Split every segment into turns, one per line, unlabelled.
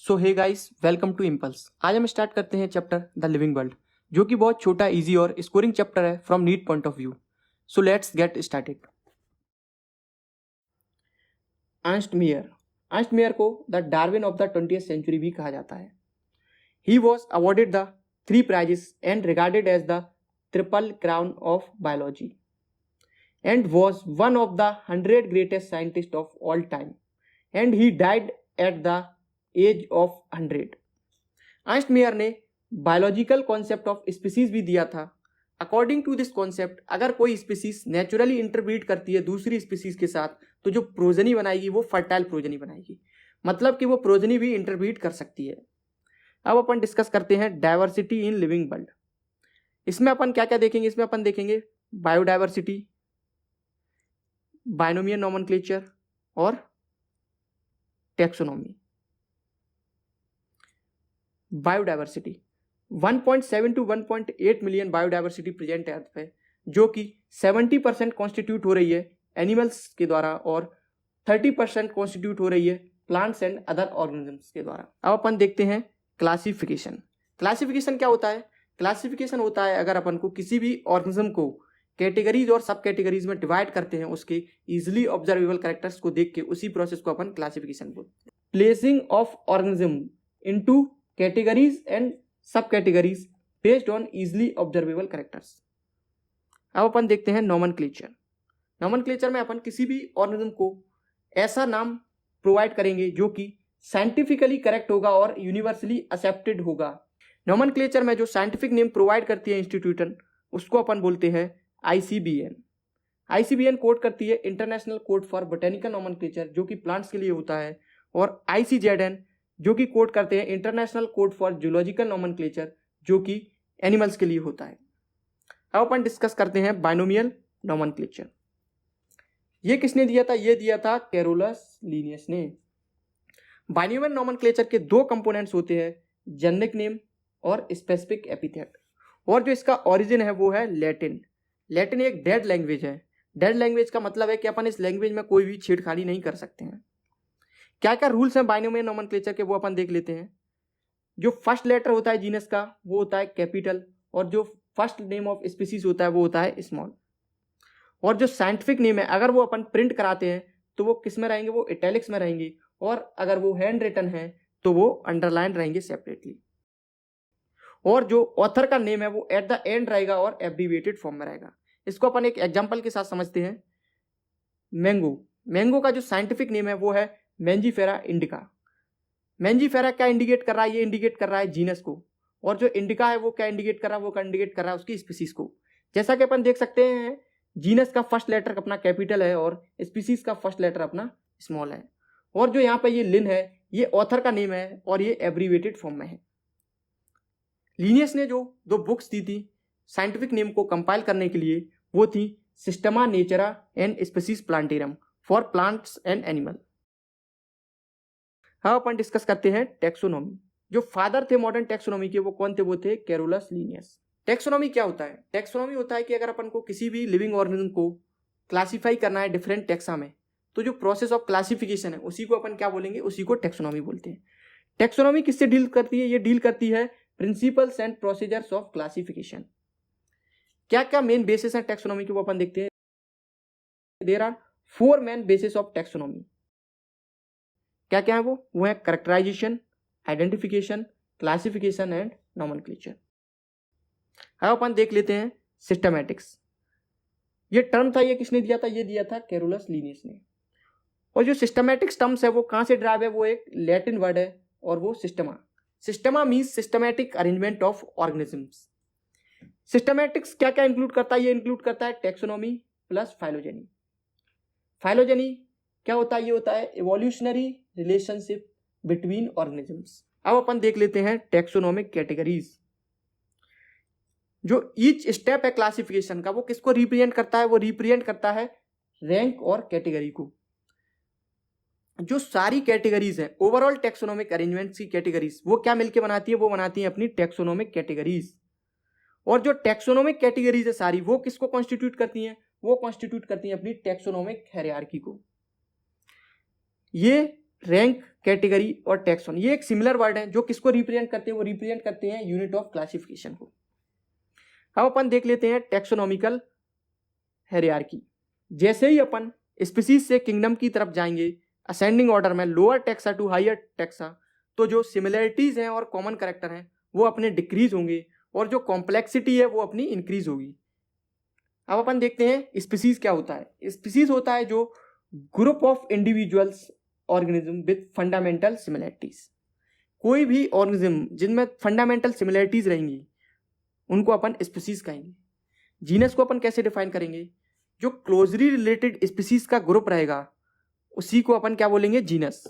So hey guys, welcome to Impulse. आज हम start करते हैं चैप्टर द लिविंग वर्ल्ड, जो कि बहुत छोटा, इजी और स्कोरिंग चैप्टर है from NEET point of view. So let's get started. Ernst Mayr को the Darwin of the 20th century भी कहा जाता है। He was awarded the 3 prizes and regarded as the triple crown of biology and was one of the 100 greatest scientists of all time, and he died at the age of 100. Ernst Mayr ने biological concept of species भी दिया था। According to this concept, अगर कोई species naturally interbreed करती है दूसरी species के साथ, तो जो प्रोजनी बनाएगी वो फर्टाइल प्रोजनी बनाएगी, मतलब कि वो प्रोजनी भी इंटरब्रीड कर सकती है। अब अपन डिस्कस करते हैं डाइवर्सिटी इन लिविंग वर्ल्ड। इसमें अपन क्या क्या देखेंगे? इसमें अपन देखेंगे बायोडाइवर्सिटी, बाइनोमियल नोमेनक्लेचर और taxonomy. Biodiversity 1.7 to 1.8 million biodiversity present है अर्थ पे, जो कि 70% कॉन्स्टिट्यूट हो रही है एनिमल्स के द्वारा और 30% कॉन्स्टिट्यूट हो रही है प्लांट्स एंड अदर ऑर्गेनिजम्स के द्वारा। अब अपन देखते हैं क्लासिफिकेशन। क्लासिफिकेशन क्या होता है? क्लासिफिकेशन होता है अगर अपन को किसी भी ऑर्गेनिज्म को कैटेगरीज और सब कैटेगरीज में डिवाइड करते हैं, उसके इजिली ऑब्जर्वेबल कैरेक्टर्स को देख के उसी प्रोसेस को अपन क्लासिफिकेशन बोलते हैं। Placing of organism into categories and sub categories based on easily observable characters. अब अपन देखते हैं नोमेनक्लेचर। नोमेनक्लेचर में अपन किसी भी ऑर्गेनिज्म को ऐसा नाम प्रोवाइड करेंगे जो कि साइंटिफिकली करेक्ट होगा और यूनिवर्सली एक्सेप्टेड होगा। नोमेनक्लेचर में जो साइंटिफिक नेम प्रोवाइड करती है इंस्टीट्यूशन, उसको अपन बोलते हैं ICBN। ICBN कोड करती है international code for botanical nomenclature, जो कि प्लांट्स के लिए होता है, और ICZN जो कि कोड करते हैं international code for zoological nomenclature, जो कि एनिमल्स के लिए होता है। अब अपन डिस्कस करते हैं बाइनोमियल नोमेनक्लेचर। ये किसने दिया था? ये दिया था कैरोलस लीनियस ने। बाइनोमियल नोमेनक्लेचर के 2 कंपोनेंट्स होते हैं, जेनेरिक नेम और स्पेसिफिक एपिथेट, और जो इसका ओरिजिन है वो है लैटिन। लैटिन एक डेड लैंग्वेज है। डेड लैंग्वेज का मतलब है कि अपन इस लैंग्वेज में कोई भी छेड़खानी नहीं कर सकते हैं। क्या क्या रूल्स हैं बाइनोमियल नोमेनक्लेचर के, वो अपन देख लेते हैं। जो फर्स्ट लेटर होता है जीनस का वो होता है कैपिटल, और जो फर्स्ट नेम ऑफ स्पीसीज होता है वो होता है स्मॉल। और जो साइंटिफिक नेम है अगर वो अपन प्रिंट कराते हैं तो वो किस में रहेंगे? वो इटैलिक्स में रहेंगे, और अगर वो हैंड रिटन है तो वो अंडरलाइन रहेंगे सेपरेटली। और जो ऑथर का नेम है वो एट द एंड रहेगा और एब्रीविएटेड फॉर्म में रहेगा। इसको अपन एक एग्जांपल के साथ समझते हैं। मैंगो का जो साइंटिफिक नेम है वो है मैंजीफेरा इंडिका। मैंजीफेरा क्या इंडिकेट कर रहा है? ये इंडिकेट कर रहा है जीनस को, और जो इंडिका है वो क्या इंडिकेट कर रहा है? वो क्या इंडिकेट कर रहा है? उसकी स्पीसीज को। जैसा कि अपन देख सकते हैं, जीनस का फर्स्ट लेटर अपना कैपिटल है और स्पीसीज का फर्स्ट लेटर अपना स्मॉल है। और जो यहाँ पे ये लिन है, ये ऑथर का नेम है और ये एब्रीविएटेड फॉर्म में है। लीनियस ने जो 2 बुक्स दी थी साइंटिफिक नेम को कंपाइल करने के लिए, वो थी Systema Naturae and Species Plantarum for plants and animal. हाँ, अपन डिस्कस करते हैं टैक्सोनॉमी। जो फादर थे मॉडर्न टैक्सोनॉमी के वो कौन थे? वो थे कैरोलस लीनियस। टैक्सोनॉमी क्या होता है? टैक्सोनॉमी होता है कि अगर अपन को किसी भी लिविंग ऑर्गेनिज्म को क्लासीफाई करना है डिफरेंट टैक्सा में, तो जो प्रोसेस ऑफ क्लासिफिकेशन है उसी को अपन क्या बोलेंगे? उसी को टैक्सोनॉमी बोलते हैं। टैक्सोनॉमी किससे डील करती है? ये डील करती है principles and procedures of classification. क्या क्या मेन बेसिस है टैक्सोनॉमी के, वो अपन देखते हैं। There are 4 main basis of taxonomy. क्या क्या है वो है characterisation, identification, classification and nomenclature. अब अपन देख लेते हैं सिस्टमैटिक्स। ये टर्म था, ये किसने दिया था? ये दिया था कैरोलस लीनियस ने। और जो सिस्टमैटिक्स टर्म्स है वो कहां से ड्राइव है? वो एक लैटिन वर्ड है और वो systema. Systema means systematic arrangement of organisms. Systematics क्या क्या इंक्लूड करता है? ये इंक्लूड करता है टैक्सोनॉमी प्लस फाइलोजेनी। फाइलोजेनी क्या होता है? ये होता है इवोल्यूशनरी रिलेशनशिप बिटवीन ऑर्गेनिजम्स। अब अपन देख लेते हैं टैक्सोनॉमिक कैटेगरीज। जो ईच स्टेप है क्लासिफिकेशन का वो किसको रिप्रेजेंट करता है? वो रिप्रेजेंट करता है रैंक और कैटेगरी को। जो सारी कैटेगरीज है ओवरऑल टैक्सोनॉमिक अरेंजमेंट्स की कैटेगरीज, वो क्या मिलके बनाती है? वो बनाती है अपनी टैक्सोनॉमिक कैटेगरीज। और जो टैक्सोनॉमिक कैटेगरीज है सारी, वो किसको कॉन्स्टिट्यूट करती हैं? वो कॉन्स्टिट्यूट करती हैं अपनी टैक्सोनॉमिक हायरार्की को। ये रैंक कैटेगरी और टैक्सोन, ये एक सिमिलर वर्ड है जो किसको रिप्रेजेंट करते हैं, वो रिप्रेजेंट करते हैं यूनिट ऑफ क्लासिफिकेशन को। अब अपन देख लेते हैं टैक्सोनॉमिकल हायरार्की। जैसे ही अपन स्पीसीज से किंगडम की तरफ जाएंगे असेंडिंग ऑर्डर में, lower taxa to higher taxa, तो जो सिमिलरिटीज हैं और कॉमन कैरेक्टर हैं वो अपने डिक्रीज होंगे और जो कॉम्प्लेक्सिटी है वो अपनी इंक्रीज होगी। अब अपन देखते हैं स्पीसीज क्या होता है। स्पीसीज होता है जो group of individuals organism with fundamental similarities. कोई भी ऑर्गेनिज्म जिनमें फंडामेंटल सिमिलरिटीज रहेंगी उनको अपन स्पीसीज कहेंगे। जीनस को अपन कैसे डिफाइन करेंगे, जो क्लोजली रिलेटेड स्पीसीज का ग्रुप रहेगा उसी को अपन क्या बोलेंगे, जीनस।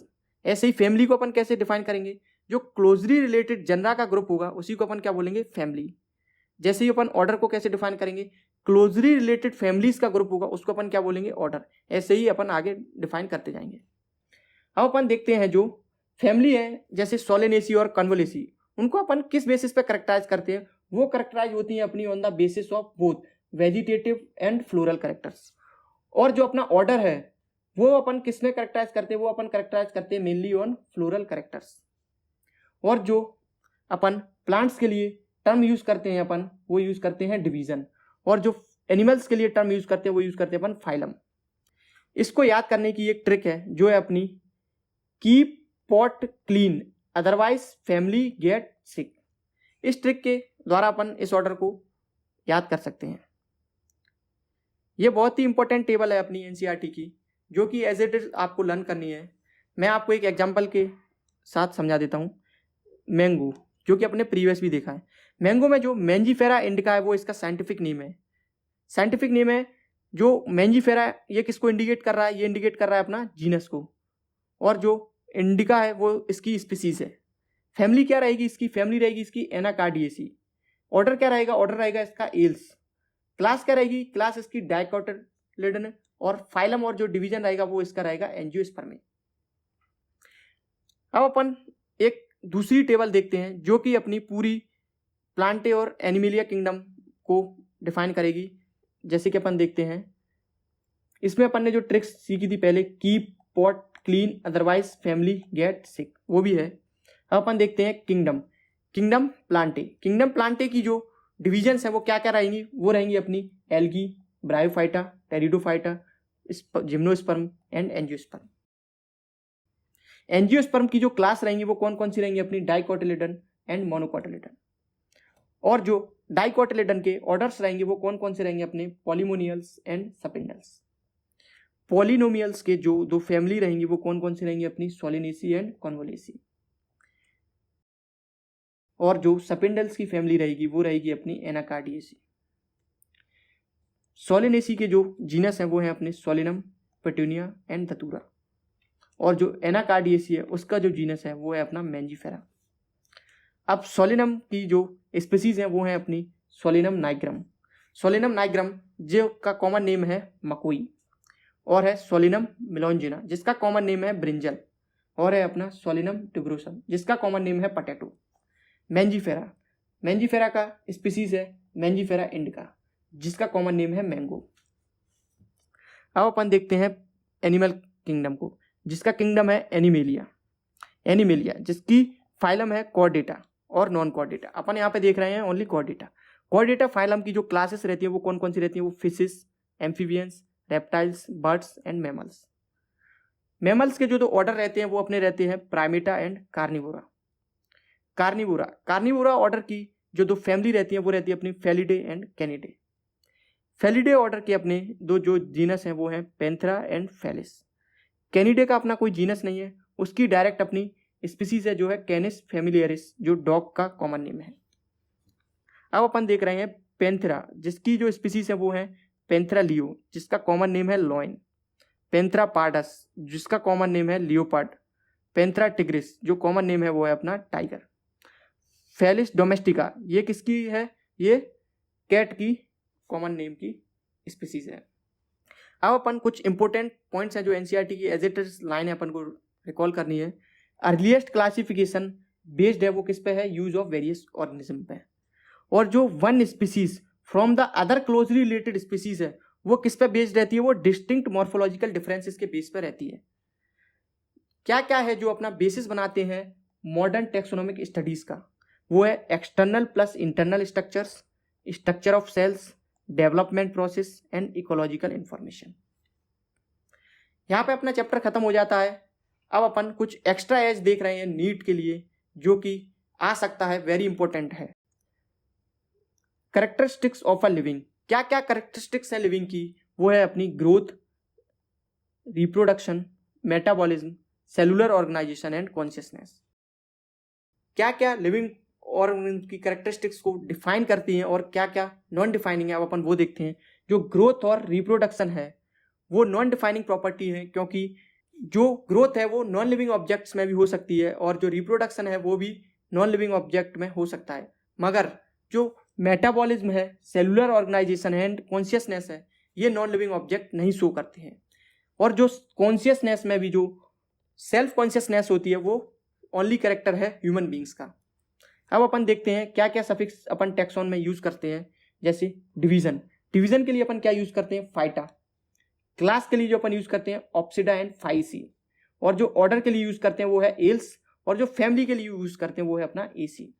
ऐसे ही फैमिली को अपन कैसे डिफाइन करेंगे, जो क्लोजली रिलेटेड जनरा का ग्रुप होगा उसी को अपन क्या बोलेंगे, फैमिली। जैसे ही अपन ऑर्डर को कैसे डिफाइन करेंगे, क्लोजली रिलेटेड फैमिलीज का ग्रुप होगा उसको अपन क्या बोलेंगे, ऑर्डर। ऐसे ही अपन आगे डिफाइन करते जाएंगे। अब अपन देखते हैं जो फैमिली है जैसे सोलेनेसी और कन्वोलेसी, उनको अपन किस बेसिस पे करेक्टराइज करते हैं, वो करेक्टराइज होती हैं अपनी on the basis of both vegetative and floral characters. और जो अपना ऑर्डर है वो अपन किसमें करेक्टराइज करते हैं, वो अपन करेक्टराइज करते हैं मेनली ऑन फ्लोरल करेक्टर्स। और जो अपन प्लांट्स के लिए टर्म यूज करते हैं अपन, वो यूज करते हैं डिवीजन। और जो एनिमल्स के लिए टर्म यूज करते हैं वो यूज करते हैं अपन फाइलम। इसको याद करने की एक ट्रिक है जो है अपनी keep pot clean otherwise family get sick. इस ट्रिक के द्वारा अपन इस ऑर्डर को याद कर सकते हैं। ये बहुत ही इंपॉर्टेंट टेबल है अपनी एनसीईआरटी की, जो कि एज इट इज आपको लर्न करनी है। मैं आपको एक एग्जांपल के साथ समझा देता हूँ। मैंगो, जो कि अपने प्रीवियस भी देखा है। मैंगो में जो मैंजीफेरा इंडिका है वो इसका साइंटिफिक नेम है। साइंटिफिक नेम है जो मैंजीफेरा, ये किसको इंडिकेट कर रहा है, ये इंडिकेट कर रहा है अपना जीनस को। और जो इंडिका है वो इसकी स्पीसीज है। फैमिली क्या रहेगी इसकी, फैमिली रहेगी इसकी एनाकार्डिएसी। ऑर्डर क्या रहेगा, ऑर्डर रहेगा इसका एल्स। क्लास क्या रहेगी, क्लास इसकी डाइकोटिलिडन। और फाइलम और जो डिवीजन रहेगा वो इसका रहेगा एंजियोस्पर्मी। अब अपन एक दूसरी टेबल देखते हैं जो कि अपनी पूरी प्लांटे और एनिमेलिया किंगडम को डिफाइन करेगी। जैसे कि अपन देखते हैं इसमें अपन ने जो ट्रिक्स सीखी थी पहले, keep pot clean otherwise family get sick, वो भी है। अब अपन देखते हैं kingdom. Kingdom Plantae, kingdom Plantae की जो डिविजन्स हैं वो क्या क्या रहेंगी, वो रहेंगी अपनी algae, bryophyta, pteridophyta, gymnosperm and angiosperm. Angiosperm की जो क्लास रहेंगी वो कौन कौन सी रहेंगी, अपनी डाइकोटिलिडन एंड मोनोकोटिलिडन। और जो डाइकोटिलिडन के ऑर्डर्स रहेंगे वो कौन कौन से रहेंगे, अपने पॉलीमोनियल्स एंड सपिंडल्स। पॉलिनोमियल्स के जो दो फैमिली रहेंगी वो कौन कौन सी रहेंगी, अपनी सोलिनेसी एंड कॉन्वोलेसी। और जो सपिंडल्स की फैमिली रहेगी वो रहेगी अपनी एनाकार्डिएसी। सोलिनेसी के जो जीनस हैं वो हैं अपने सोलिनम, पेटूनिया एंड धतूरा। और जो एनाकार्डिएसी है उसका जो जीनस है वो है अपना मैंजीफेरा। अब सोलिनम की जो स्पीसीज हैं वो हैं अपनी सोलिनम नाइग्रम। सोलिनम नाइग्रम जो का कॉमन नेम है मकोई। और है सोलिनम मिलोंजिना जिसका कॉमन नेम है ब्रिंजल। और है अपना सोलिनम ट्यूबरोसम जिसका कॉमन नेम है पोटैटो। मैंजीफेरा, मैंजीफेरा का स्पीसीज है मैंजीफेरा इंडिका जिसका कॉमन नेम है मैंगो। अब अपन देखते हैं एनिमल किंगडम को, जिसका किंगडम है एनिमेलिया। एनिमेलिया जिसकी फाइलम है कॉर्डेटा और नॉन कॉर्डेटा। अपन यहाँ पे देख रहे हैं ओनली कॉर्डेटा। कॉर्डेटा फाइलम की जो क्लासेस रहती है वो कौन कौन सी रहती है, वो fishes, amphibians, reptiles, birds and mammals. Mammals के जो ऑर्डर रहते हैं वो अपने रहते हैं Primata and Carnivora. Carnivora, Carnivora order की जो दो फैमिली रहती है वो रहती है अपनी Felidae and Canidae. Felidae order के अपने दो जो जीनस हैं वो हैं पेंथेरा एंड फेलिस। कैनिडे का अपना कोई जीनस नहीं है, उसकी डायरेक्ट अपनी स्पीसीज है जो है कैनिस फैमिलियरिस जो डॉग का कॉमन नेम है। अब अपन देख रहे हैं पेंथेरा जिसकी जो स्पीसीज है वो है पेंथेरा लियो जिसका कॉमन नेम है लॉइन, पेंथेरा पार्डस जिसका कॉमन नेम है लियोपार्ड, पेंथेरा टिग्रिस जो कॉमन नेम है वो है अपना टाइगर। फेलिस डोमेस्टिका ये किसकी है, ये कैट की कॉमन नेम की स्पीसीज है। अब अपन कुछ इंपॉर्टेंट पॉइंट्स हैं जो एनसीईआरटी की एज इट इज लाइन है अपन को रिकॉल करनी है। अर्लीस्ट क्लासिफिकेशन बेस्ड है वो किस पे है, यूज ऑफ वेरियस ऑर्गेनिज्म पे। और जो one species from the other closely related species है वो किस पे बेस्ड रहती है, वो डिस्टिंक्ट मॉर्फोलॉजिकल डिफरेंसेस के बेस पे रहती है। क्या क्या है जो अपना बेसिस बनाते हैं मॉडर्न टेक्सोनोमिक स्टडीज का, वो है external plus internal structures, structure of cells, development process and ecological information. यहाँ पे अपना चैप्टर खत्म हो जाता है। अब अपन कुछ एक्स्ट्रा एज देख रहे हैं नीट के लिए, जो कि आ सकता है, वेरी इंपॉर्टेंट है। कैरेक्टरिस्टिक्स ऑफ अ लिविंग, क्या क्या कैरेक्टरिस्टिक्स है लिविंग की, वो है अपनी growth, reproduction, metabolism, cellular organisation and consciousness. क्या क्या लिविंग ऑर्गेनिज्म की कैरेक्टरिस्टिक्स को डिफाइन करती हैं और क्या क्या नॉन डिफाइनिंग है, अब अपन वो देखते हैं। जो ग्रोथ और रिप्रोडक्शन है वो नॉन डिफाइनिंग प्रॉपर्टी है, क्योंकि जो ग्रोथ है वो नॉन लिविंग ऑब्जेक्ट्स में भी हो सकती है और जो रिप्रोडक्शन है वो भी नॉन लिविंग ऑब्जेक्ट में हो सकता है। मगर जो मेटाबॉलिज्म है, सेलुलर ऑर्गेनाइजेशन है एंड कॉन्शियसनेस है, ये नॉन लिविंग ऑब्जेक्ट नहीं शो करते हैं। और जो कॉन्शियसनेस में भी जो सेल्फ कॉन्शियसनेस होती है वो ओनली कैरेक्टर है ह्यूमन बींग्स का। अब अपन देखते हैं क्या क्या सफिक्स अपन टैक्सॉन में यूज करते हैं। जैसे डिवीजन, डिवीजन के लिए अपन क्या यूज करते हैं, फाइटा। क्लास के लिए जो अपन यूज करते हैं ऑप्सिडा एंड फाइसी। और जो ऑर्डर के लिए यूज करते हैं वो है एल्स, और जो फैमिली के लिए यूज करते हैं वो है अपना एसी।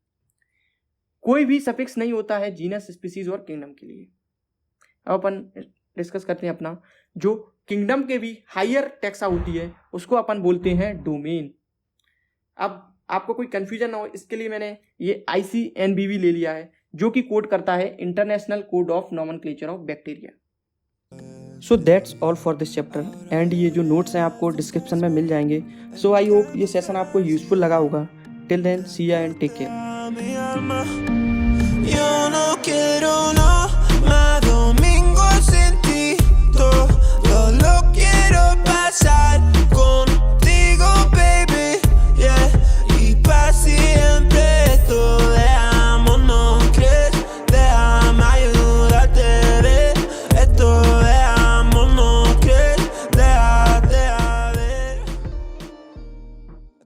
कोई भी सफिक्स नहीं होता है जीनस, स्पीसीज और किंगडम के लिए। अब अपन डिस्कस करते हैं अपना जो किंगडम के भी हायर टैक्सा होती है उसको अपन बोलते हैं डोमेन। अब आपको कोई कंफ्यूजन ना हो इसके लिए मैंने ये ICNBV ले लिया है, जो कि कोड करता है international code of nomenclature of bacteria. So that's all for this chapter and ये जो नोट्स हैं आपको डिस्क्रिप्शन में मिल जाएंगे। सो आई होप ये सेशन आपको यूजफुल लगा होगा। टिल देन सी या एंड टेक केयर।